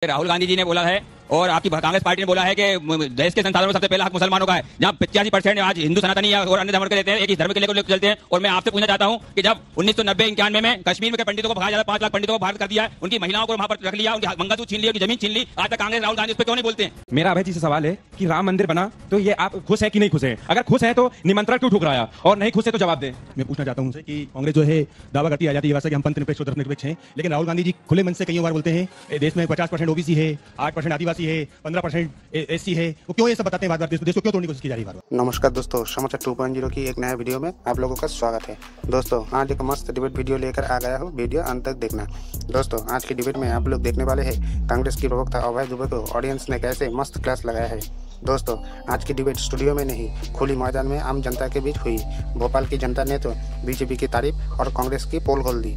राहुल गांधी जी ने बोला है और आपकी कांग्रेस पार्टी ने बोला है कि देश के संसाधनों में सबसे पहला हक मुसलमानों का है, जहां 85% आज हिंदू सनातनी और अन्य धर्म के लेते हैं, एक ही धर्म के लेकर चलते हैं। और मैं आपसे पूछना चाहता हूं कि जब 1990-91 में कश्मीर के पंडितों को भगाया जाता, 5 लाख पंडितों को बाहर कर दिया, उनकी महिलाओं को वहां पर रख लिया, उनकी मंगलसूत्र छीन लिया, उनकी जमीन छीन ली, आज तक कांग्रेस राहुल गांधी उस पर क्यों नहीं बोलते हैं? मेरा अभय जी से सवाल है कि राम मंदिर बना तो ये आप खुश है कि नहीं खुश है? अगर खुश है तो निमंत्रण क्यों ठुकराया, और नहीं खुश है तो जवाब दें। मैं पूछना चाहता हूं उनसे कि कांग्रेस जो है दावा करती है आजादी की, कि हम पंथ निरपेक्ष और धर्मनिरपेक्ष हैं, लेकिन राहुल गांधी जी खुले मन से कई बार बोलते हैं देश में 50% ओबीसी है, 8% आदिवासी है, 15% एससी है। वो क्यों ये सब बताते हैं बार-बार? देश को क्यों तोड़ने की कोशिश की जा रही है बार-बार? नमस्कार दोस्तों, समाचार 2.0 की एक नया वीडियो में आप लोगों का स्वागत है। दोस्तों आज एक मस्त डिबेट वीडियो लेकर आ गया हूँ, वीडियो अंत तक देखना। दोस्तों आज की डिबेट में आप लोग देखने वाले हैं कांग्रेस की प्रवक्ता अभय दुबे को ऑडियंस ने कैसे मस्त क्लास लगाया है। दोस्तों आज की डिबेट स्टूडियो में नहीं, खुली मैदान में आम जनता के बीच हुई। भोपाल की जनता ने तो बीजेपी की तारीफ और कांग्रेस की पोल खोल दी।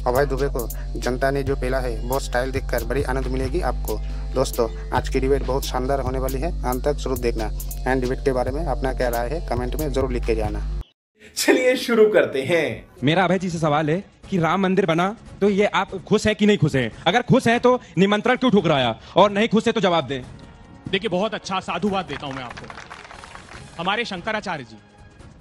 अभय दुबे को जनता ने जो पेला है वो स्टाइल देखकर बड़ी आनंद मिलेगी आपको। दोस्तों आज की डिबेट बहुत शानदार होने वाली है, अंत तक जरूर देखना। एंड डिबेट के बारे में अपना क्या राय है कमेंट में जरूर लिख के जाना। चलिए शुरू करते हैं। मेरा अभय जी से सवाल है कि राम मंदिर बना तो ये आप खुश है कि नहीं खुश है? अगर खुश है तो निमंत्रण क्यों ठुकराया, और नहीं खुश है तो जवाब दें। देखिए बहुत अच्छा साधुवाद देता हूं मैं आपको। हमारे शंकराचार्य जी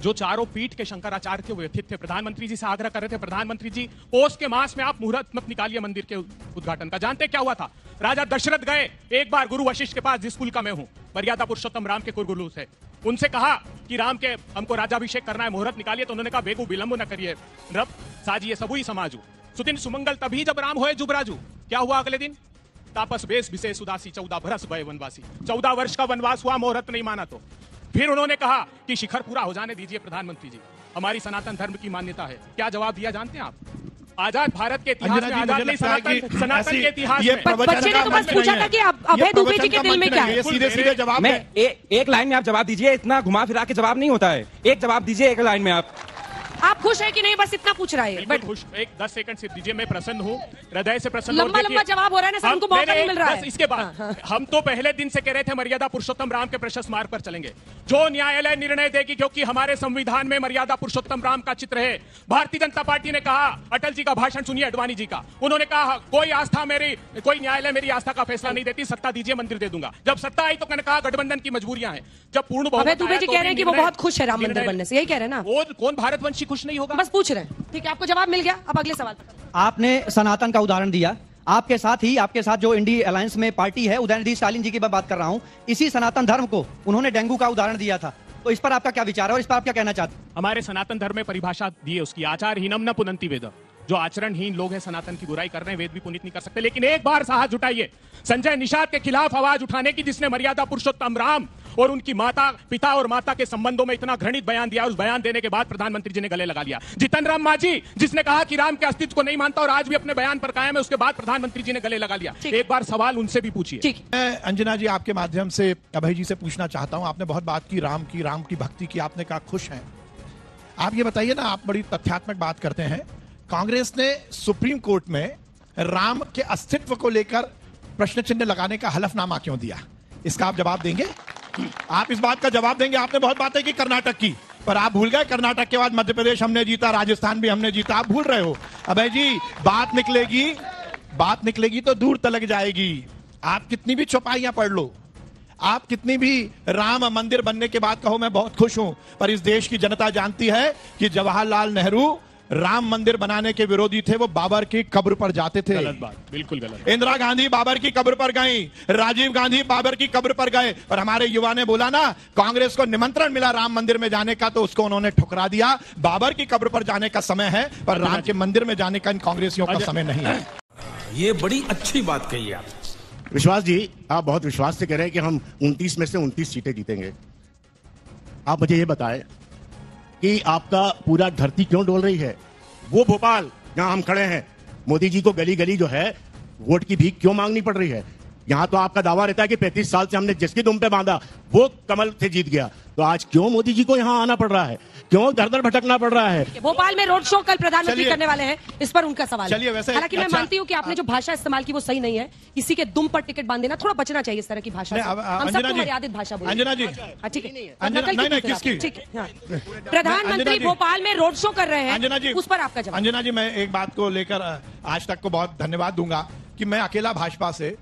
जो चारों पीठ के शंकराचार्य थे वो व्यथित थे, प्रधानमंत्री जी से आग्रह कर रहे थे, प्रधानमंत्री जी पोष के मास में आप मुहूर्त मत निकालिए मंदिर के उद्घाटन का। जानते क्या हुआ था? राजा दशरथ गए एक बार गुरु वशिष्ठ के पास, जिस कुल का मैं हूं, मर्यादा पुरुषोत्तम राम के कुलगुरु से। उनसे कहा कि राम के हमको राजाभिषेक करना है, मुहूर्त निकालिए। तो उन्होंने कहा बेगु विलंब न करिए, रब साजिए सबुई समाजू, सुदिन सुमंगल तभी जब राम होए जुबराजू। क्या हुआ अगले दिन? तापस बेस विशेष उदासी 14 बरस भय वनवासी। 14 वर्ष का वनवास हुआ, मुहूर्त नहीं माना तो। फिर उन्होंने कहा कि शिखर पूरा हो जाने दीजिए प्रधानमंत्री जी, हमारी सनातन धर्म की मान्यता है। क्या जवाब दिया जानते हैं आप? आजाद भारत के इतिहास में, आजाद नहीं सनातन के इतिहास में। बच्चे ने तो बस पूछा था कि अभय दुबे जी के दिल में क्या है। सीधे सीधे जवाब मैं एक लाइन में आप जवाब दीजिए, इतना घुमा फिरा के जवाब नहीं होता है। एक जवाब दीजिए एक लाइन में। आप खुश है कि नहीं, बस इतना पूछ रहा है। बट खुश, एक 10 सेकंड सिर्फ दीजिए, मैं प्रसन्न हूँ, हृदय से प्रसन्न। लंबा जवाब हो रहा है ना सर, उनको मौका नहीं मिल रहा है। इसके बाद हम तो पहले दिन से कह रहे थे मर्यादा पुरुषोत्तम राम के प्रशस्त मार्ग पर चलेंगे, जो न्यायालय निर्णय देगी, क्योंकि हमारे संविधान में मर्यादा पुरुषोत्तम राम का चित्र है। भारतीय जनता पार्टी ने कहा, अटल जी का भाषण सुनिए, अडवाणी जी का, उन्होंने कहा कोई न्यायालय मेरी आस्था का फैसला नहीं देती, सत्ता दीजिए मंदिर दे दूंगा। जब सत्ता आई तो मैंने कहा गठबंधन की मजबूरियां हैं। जब पूर्ण अभय दुबे जी कह रहे हैं कि वो बहुत खुश है राम मंदिर बनने से, यही कह रहे हैं ना? वो कौन भारतवंशी खुश नहीं होगा? बस पूछ रहे हैं। ठीक है, आपको जवाब मिल गया। अब अगले सवाल पर। आपने सनातन का उदाहरण दिया, आपके साथ जो इंडिया अलायंस में पार्टी है, उदयनिधि स्टालिन जी की मैं बात कर रहा हूं, इसी सनातन धर्म को उन्होंने डेंगू का उदाहरण दिया था। तो इस पर आपका क्या विचार है और इस पर आप क्या कहना चाहते हैं? हमारे सनातन धर्म में परिभाषा दी है उसकी, आचारहीनम न पुनंति वेद। जो आचरणहीन लोग हैं, सनातन की बुराई कर रहे हैं, वेद भी पुनित नहीं कर सकते। लेकिन एक बार साहस जुटाइए संजय निषाद के खिलाफ आवाज उठाने की, जिसने मर्यादा पुरुषोत्तम राम और उनकी पिता और माता के संबंधों में इतना घृणित बयान दिया। उस बयान देने के बाद प्रधानमंत्री जी ने गले लगा लिया। जितन राम मांझी, जिसने कहा कि राम के अस्तित्व को नहीं मानता और आज भी अपने बयान पर कायम है, उसके बाद प्रधानमंत्री जी ने गले लगा लिया। एक बार सवाल उनसे भी पूछिए। मैं अंजना जी आपके माध्यम से अभय जी से पूछना चाहता हूं, आपने बहुत बात की राम की भक्ति की, आपने कहा खुश हैं। आप ये बताइए ना, आप बड़ी तथ्यात्मक बात करते हैं, कांग्रेस ने सुप्रीम कोर्ट में राम के अस्तित्व को लेकर प्रश्न चिन्ह लगाने का हलफनामा क्यों दिया? इसका आप जवाब देंगे? आप इस बात का जवाब देंगे? आपने बहुत बातें की कर्नाटक की, पर आप भूल गए कर्नाटक के बाद मध्य प्रदेश हमने जीता, राजस्थान भी हमने जीता, आप भूल रहे हो। अभय जी बात निकलेगी तो दूर तलक जाएगी। आप कितनी भी चौपाइयां पढ़ लो, आप कितनी भी राम मंदिर बनने के बाद कहो मैं बहुत खुश हूं, पर इस देश की जनता जानती है कि जवाहरलाल नेहरू राम मंदिर बनाने के विरोधी थे। वो बाबर की कब्र पर जाते थे। गलत बात, बिल्कुल गलत। इंदिरा गांधी बाबर की कब्र पर गई, राजीव गांधी बाबर की कब्र पर गए, और हमारे युवा ने बोला ना कांग्रेस को निमंत्रण मिला राम मंदिर में जाने का, तो उसको उन्होंने ठुकरा दिया। बाबर की कब्र पर जाने का समय है, पर राम के मंदिर में जाने का इन कांग्रेसियों का समय नहीं है। ये बड़ी अच्छी बात कही आप। विश्वास जी, आप बहुत विश्वास से कह रहे हैं कि हम 29 में से 29 सीटें जीतेंगे। आप मुझे ये बताएं कि आपका पूरा धरती क्यों डोल रही है? वो भोपाल जहां हम खड़े हैं, मोदी जी को गली गली जो है वोट की भीख क्यों मांगनी पड़ रही है? यहाँ तो आपका दावा रहता है कि 35 साल से हमने जिसकी दुम पे बांधा वो कमल से जीत गया, तो आज क्यों मोदी जी को यहाँ आना पड़ रहा है? क्यों दर दर भटकना पड़ रहा है? भोपाल में रोड शो कल प्रधानमंत्री करने वाले हैं, इस पर उनका सवाल है। वैसे हालांकि मैं मानती हूँ कि आपने जो भाषा इस्तेमाल की वो सही नहीं है। किसी के दुम पर टिकट बांध देना, थोड़ा बचना चाहिए इस तरह की भाषा से। हम सबको मर्यादित भाषा बोलें। अंजना जी, ठीक है, प्रधानमंत्री भोपाल में रोड शो कर रहे हैं, अंजना जी, उस पर आपका जवाब। अंजना जी, मैं एक बात को लेकर आज तक को बहुत धन्यवाद दूंगा कि मैं अकेला भाजपा से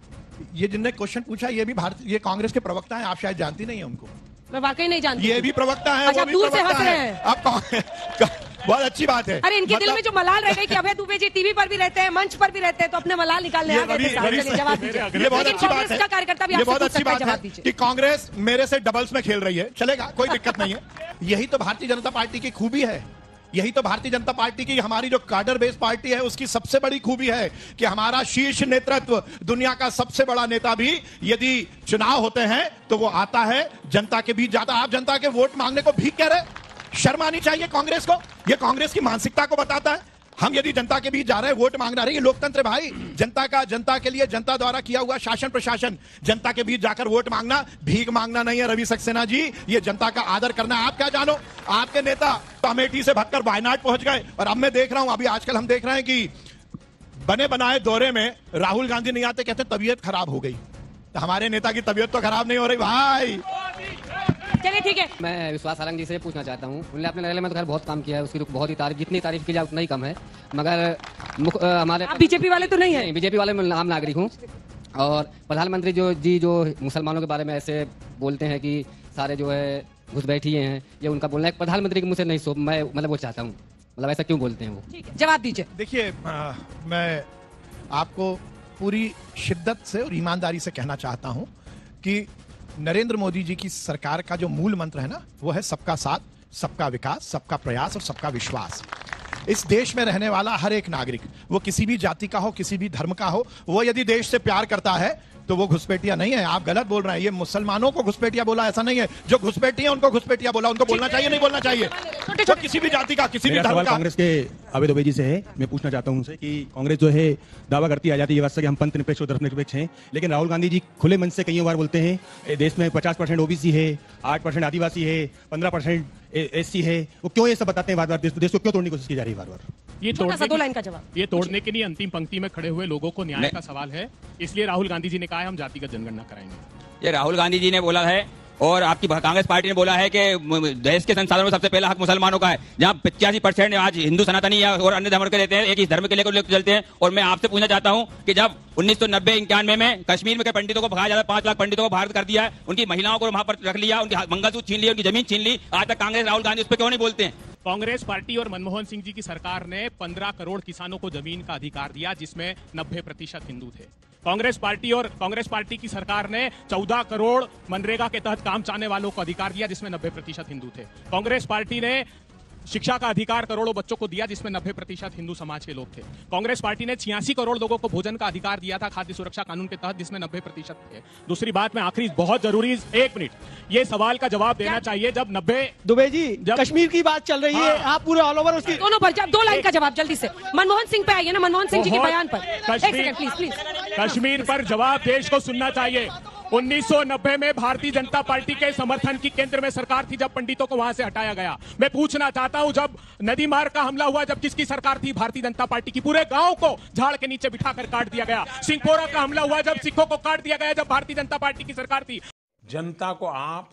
ये जिनने क्वेश्चन पूछा ये भी ये कांग्रेस के प्रवक्ता हैं, आप शायद जानती नहीं है उनको। मैं वाकई नहीं जानती। ये भी प्रवक्ता है, अच्छा, वो भी दूर से प्रवक्ता हंस रहे है। हैं। अब बहुत अच्छी बात है। अरे इनके दिल में जो मलाल रह गई कि अभय दुबे जी टीवी पर भी रहते हैं, मंच पर भी रहते हैं, तो अपने मलाल निकालने आ गए थे। चलिए जवाब दीजिए। ये बहुत अच्छी बात कांग्रेस का कार्यकर्ता भी है, ये बहुत आपसे अच्छी पूछ सकता है, बात जवाब है दीजिए। कि कांग्रेस मेरे से डबल्स में खेल रही है, चलेगा, कोई दिक्कत नहीं है। यही तो भारतीय जनता पार्टी की खूबी है, यही तो भारतीय जनता पार्टी की, हमारी जो कार्डर बेस्ड पार्टी है उसकी सबसे बड़ी खूबी है कि हमारा शीर्ष नेतृत्व, दुनिया का सबसे बड़ा नेता भी यदि चुनाव होते हैं तो वो आता है, जनता के बीच जाता है। आप जनता के वोट मांगने को भीख कह रहे, शर्म आनी चाहिए कांग्रेस को। ये कांग्रेस की मानसिकता को बताता है। हम यदि जनता के बीच जा रहे हैं, वोट मांगना रहे, ये लोकतंत्र भाई, जनता के लिए, जनता द्वारा किया हुआ शासन प्रशासन, जनता के बीच जाकर वोट मांगना भीख मांगना नहीं है रवि सक्सेना जी, ये जनता का आदर करना है। आप क्या जानो, आपके नेता तो अमेठी से भगकर वायनाड पहुंच गए, और अब मैं देख रहा हूं, अभी आजकल हम देख रहे हैं कि बने बनाए दौरे में राहुल गांधी नहीं आते, कहते तबीयत खराब हो गई। तो हमारे नेता की तबीयत तो खराब नहीं हो रही भाई। चलिए ठीक है। मैं विश्वास सारंग जी से पूछना चाहता हूँ, उन्होंने अपने नरेले में तो खैर बहुत काम किया है, उसकी तो बहुत ही तारीफ, जितनी तारीफ की जाए उतना ही कम है। मगर हमारे बीजेपी वाले तो नहीं है, बीजेपी वाले में आम नागरिक हूँ। और प्रधानमंत्री जो मुसलमानों के बारे में ऐसे बोलते हैं कि सारे जो है घुस बैठी हैं, ये उनका बोलना है। प्रधानमंत्री के मुझसे नहीं, मैं मतलब वो चाहता हूँ, मतलब ऐसा क्यों बोलते हैं वो? जवाब दीजिए। देखिए, मैं आपको पूरी शिद्दत से और ईमानदारी से कहना चाहता हूं कि नरेंद्र मोदी जी की सरकार का जो मूल मंत्र है ना, वो है सबका साथ, सबका विकास, सबका प्रयास और सबका विश्वास। इस देश में रहने वाला हर एक नागरिक, वो किसी भी जाति का हो, किसी भी धर्म का हो, वो यदि देश से प्यार करता है तो वो घुसपैठिया नहीं है। आप गलत बोल रहे हैं, ये मुसलमानों को घुसपैठिया बोला, ऐसा नहीं है। जो घुसपैठी है उनको घुसपैठिया बोला, उनको बोलना चाहिए नहीं बोलना चाहिए? तो किसी भी जाति का, किसी भी धर्म का। कांग्रेस के अभय दुबे जी से है, मैं पूछना चाहता हूं उनसे कि कांग्रेस जो है दावा करती है आजादी व्यवस्था के हम पंथ निरपेक्ष और धर्मनिरपेक्ष हैं, लेकिन राहुल गांधी जी खुले मन से कई बार बोलते हैं देश में 50% ओबीसी है, 8% आदिवासी है, 15% एससी है। वो क्यों ये सब बताते हैं बार बार? देश को क्यों तोड़ने की कोशिश की जा रही है बार बार? ये तोड़ने के लिए अंतिम पंक्ति में खड़े हुए लोगों को न्याय का सवाल है, इसलिए राहुल गांधी जी ने कहा है हम जातिगत जनगणना कराएंगे। ये राहुल गांधी जी ने बोला है और आपकी कांग्रेस पार्टी ने बोला है कि देश के संसाधनों में सबसे पहला हक मुसलमानों का है, जहां 85% आज हिंदू सनातनी और अन्य धर्म के रहते हैं, एक ही धर्म के लेकर चलते हैं। और मैं आपसे पूछना चाहता हूं कि जब 1990-91 में कश्मीर में के पंडितों को भगाया जाता, 5 लाख पंडितों को भारत कर दिया है, उनकी महिलाओं को वहां पर रख लिया, उनकी मंगलसूत्र छीन लिया, उनकी जमीन छीन ली, आज तक कांग्रेस राहुल गांधी उस पर क्यों नहीं बोलते हैं? कांग्रेस पार्टी और मनमोहन सिंह जी की सरकार ने 15 करोड़ किसानों को जमीन का अधिकार दिया, जिसमें 90% हिंदू थे। कांग्रेस पार्टी की सरकार ने 14 करोड़ मनरेगा के तहत काम चाहने वालों को अधिकार दिया, जिसमें 90% हिंदू थे। कांग्रेस पार्टी ने शिक्षा का अधिकार करोड़ों बच्चों को दिया, जिसमें 90% हिंदू समाज के लोग थे। कांग्रेस पार्टी ने 86 करोड़ लोगों को भोजन का अधिकार दिया था खाद्य सुरक्षा कानून के तहत, जिसमें 90% थे। दूसरी बात में आखिरी बहुत जरूरी, 1 मिनट, ये सवाल का जवाब देना चाहिए। जब 90 दुबे जी कश्मीर की बात चल रही है, आप पूरे ऑल ओवर उसकी दोनों पर 2 लाइन का जवाब जल्दी से मनमोहन सिंह पे आइए ना, मनमोहन सिंह जी के बयान पर। कश्मीर पर जवाब देश को सुनना चाहिए। 1990 में भारतीय जनता पार्टी के समर्थन की केंद्र में सरकार थी, जब पंडितों को वहां से हटाया गया। मैं पूछना चाहता हूं, जब नदी मार्ग का हमला हुआ, जब किसकी सरकार थी? भारतीय जनता पार्टी की। पूरे गांव को झाड़ के नीचे बिठाकर काट दिया गया। सिंहपोरा का हमला हुआ, जब सिखों को काट दिया गया, जब भारतीय जनता पार्टी की सरकार थी। जनता को आप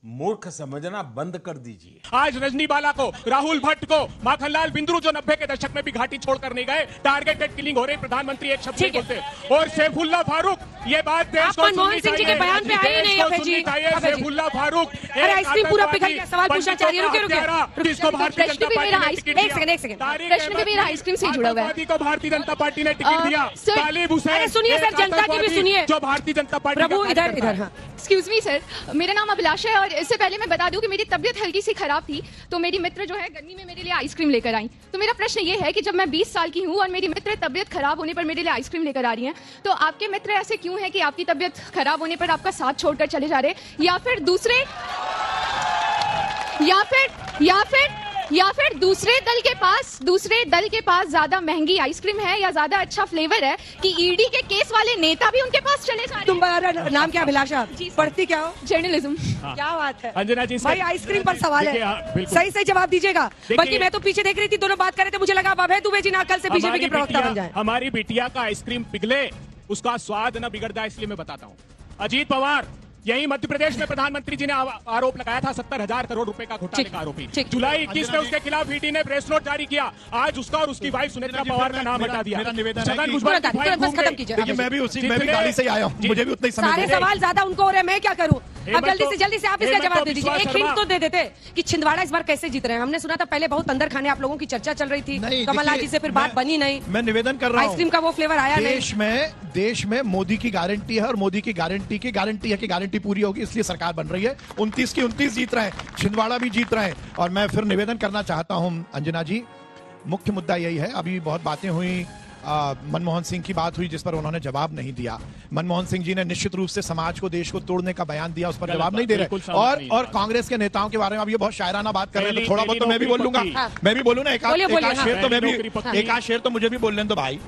मूर्ख समझना बंद कर दीजिए। आज रजनी बाला को, राहुल भट्ट को, माखनलाल बिंद्रू जो 90 के दशक में भी घाटी छोड़कर नहीं गए, टारगेटेड किलिंग हो रही, प्रधानमंत्री एक शब्द नहीं बोलते। और सैफुल्लाह फारूक, ये बात देश को मनमोहन सिंह जी के बयान पे आए नहीं अभय जी। सैफुल्लाह फारूक आइसक्रीम पूरा पिघल गया, सवाल पूछना चाह रही है, रुके जिसको भारतीय जनता पार्टी ने टिकट दिया। एक सेकंड प्रश्न भी मेरा आइसक्रीम से जुड़ा हुआ है। को भारतीय जनता पार्टी ने टिकट दिया। तालिब हुसैन, सुनिए सर, जनता की भी सुनिए, जो भारतीय जनता पार्टी। प्रभु इधर एक्सक्यूज मी सर, मेरा नाम अभिलाषा है और इससे पहले मैं बता दूं कि मेरी तबीयत हल्की सी खराब थी, तो मेरी मित्र जो है गर्मी में मेरे लिए आइसक्रीम लेकर आई। तो मेरा प्रश्न ये है कि जब मैं 20 साल की हूँ और मेरी मित्र तबीयत खराब होने पर मेरे लिए आइसक्रीम लेकर आ रही हैं, तो आपके मित्र ऐसे क्यों हैं कि आपकी तबीयत खराब होने पर आपका साथ छोड़कर चले जा रहे हैं, या फिर दूसरे दल के पास ज्यादा महंगी आइसक्रीम है या ज्यादा अच्छा फ्लेवर है कि ईडी के केस वाले नेता भी उनके पास चले जा रहे हैं। तुम्हारा नाम क्या? अभिलाषा। पढ़ती क्या हो? जर्नलिज्म। क्या बात है अंजना जी, भाई आइसक्रीम पर सवाल है, सही सही जवाब दीजिएगा। बल्कि मैं तो पीछे देख रही थी, दोनों बात कर रहे थे, मुझे लगा अभय दुबे जी ना कल से बीजेपी के प्रवक्ता बन जाए। हमारी बिटिया का आइसक्रीम पिघले, उसका स्वाद न बिगड़ जाए, इसलिए मैं बताता हूँ। अजीत पवार यही मध्य प्रदेश में प्रधानमंत्री जी ने आरोप लगाया था 70,000 करोड़ रुपए का घोटाले का आरोपी। जुलाई 21 में उसके खिलाफ ईडी ने प्रेस नोट जारी किया। आज उसका और उसकी वाइफ सुनेत्रा पवार का नाम हटा दिया। मेरा निवेदन है कि मैं भी गाड़ी से आया हूँ, मुझे भी उतना ही समय सारे सवाल ज्यादा उनको हो रहे हैं, मैं क्या करूँ? अब जल्दी से आप इसका जवाब दे दीजिए। एक हिंट तो दे देते कि छिंदवाड़ा इस बार कैसे जीत रहे हैं। हमने सुना था पहले बहुत अंदर खाने आप लोगों की चर्चा चल रही थी, कमलनाथ जी से फिर बात बनी नहीं। मैं निवेदन कर रहा हूँ, आइसक्रीम का वो फ्लेवर आया नहीं। देश में मोदी की गारंटी है और मोदी की गारंटी है कि गारंटी पूरी होगी, इसलिए सरकार बन रही है। 29 की 29 जीत रहे हैं, छिंदवाड़ा भी जीत रहे हैं। और मैं फिर निवेदन करना चाहता हूं अंजना जी, मुख्य मुद्दा यही है। अभी बहुत बातें हुई, मनमोहन सिंह की बात हुई जिस पर उन्होंने जवाब नहीं दिया। मनमोहन सिंह जी ने निश्चित रूप से समाज को, देश को तोड़ने का बयान दिया, उस पर जवाब नहीं दे रहे। और कांग्रेस के नेताओं के बारे में अब ये बहुत शायराना बात कर रहे हैं, तो थोड़ा बहुत तो मैं भी बोल लूंगा। मैं भी बोलूँ ना, एक आध शेर तो मैं भी, एक आध शेर तो मुझे भी बोल लें तो भाई।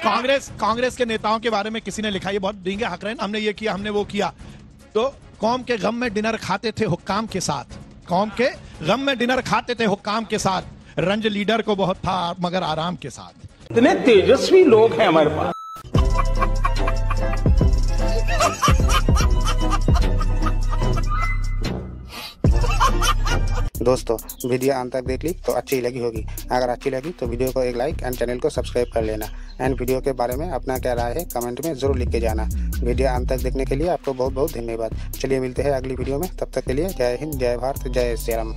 कांग्रेस के नेताओं के बारे में किसी ने लिखा, ये बहुत डींगे हक रहे हैं, हमने ये किया, हमने वो किया। तो कौम के गम में डिनर खाते थे हुक्काम के साथ, कौम के गम में डिनर खाते थे हुक्काम के साथ, रंज लीडर को बहुत था मगर आराम के साथ। इतने तेजस्वी लोग हैं हमारे पास। दोस्तों वीडियो अंत तक देख ली तो अच्छी लगी होगी। अगर अच्छी लगी तो वीडियो को एक लाइक एंड चैनल को सब्सक्राइब कर लेना। एंड वीडियो के बारे में अपना क्या राय है कमेंट में जरूर लिख के जाना। वीडियो अंत तक देखने के लिए आपको बहुत बहुत धन्यवाद। चलिए मिलते हैं अगली वीडियो में, तब तक के लिए जय हिंद, जय भारत, जय श्री राम।